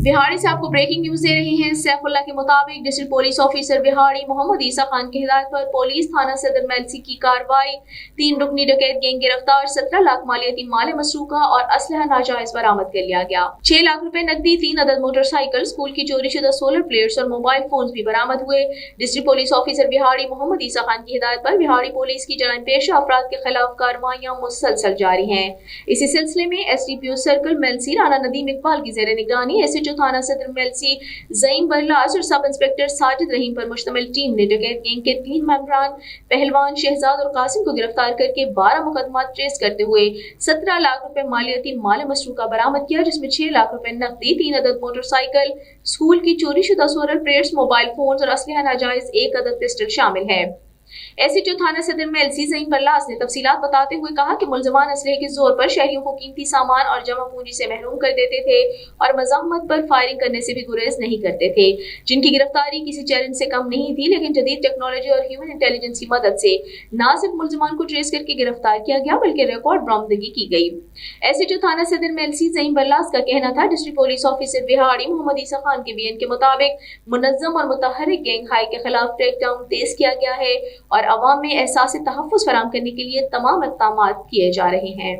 बिहाड़ी से आपको breaking news दे रहे हैं। सैफुल्लाह के मुताबिक डिस्ट्रिक्ट पुलिस ऑफिसर बिहाड़ी मोहम्मद ईसा खान की हिदायत पर पुलिस थाना सदर मेलसी की कार्रवाई। 3 रुकनी डकैत गैंग गिरफ्तार, 17 लाख मालियती माल मसरूका और असलहा नाजायज बरामद कर लिया गया। 6 लाख रुपए नकदी, 3 अदद मोटरसाइकिल, स्कूल की चोरी शुदा सोलर प्लेट्स और मोबाइल फोन भी बरामद हुए। डिस्ट्रिक्ट पुलिस ऑफिसर बिहाड़ी मोहम्मद ईसा खान की हिदायत पर बिहाड़ी पुलिस की जराइम पेशा अफराद के खिलाफ कार्रवाइयां मुसलसल जारी हैं। इसी सिलसिले में SDPO सर्कल मेलसी राना नदीम इकबाल की जेर निगरानी SHO थाना सदर मेलसी ज़ईम बरलास और सब इंस्पेक्टर साजिद रहीम पर मुश्तमिल टीम ने डकैत गैंग के 3 मेंबरान पहलवान शहजाद और कासिम को गिरफ्तार करके 12 मुकदमा ट्रेस करते हुए 17 लाख रुपए मालियती माल मसरूका बरामद किया, जिसमें 6 लाख रुपए नकदी, 3 अदद मोटरसाइकिल, स्कूल की चोरी शुदा सोलर प्लेट्स, मोबाइल फोन और असलहा नाजायज 1 अदद पिस्टल शामिल है। SHO थाना सदर मेलसी ज़ईम बरलास ने तफसीलात बताते हुए कहा कि मुलजमान असलहे के जोर पर शहरियों को कीमती सामान और जमा पूंजी से महरूम कर देते थे और मज़ाहमत पर फायरिंग करने से भी गुरेज नहीं करते थे, जिनकी गिरफ्तारी किसी चैलेंज से कम नहीं थी। लेकिन जदीद टेक्नोलॉजी और ह्यूमन इंटेलिजेंस की मदद से न सिर्फ मुलजमान को ट्रेस करके गिरफ्तार किया गया बल्कि रिकॉर्ड बरामदगी की गई। SHO थाना सदर मेलसी ज़ईम बरलास का कहना था, डिस्ट्रिक्ट पुलिस ऑफिसर बिहाड़ी मोहम्मद ईसा खान के बयान के मुताबिक मुनज़्ज़म और मुतहर्रिक गैंग हाई के खिलाफ क्रैकडाउन तेज किया गया है और अवाम में एहसास तहफ़्फ़ुज़ फराहम करने के लिए तमाम इक़दामात किए जा रहे हैं।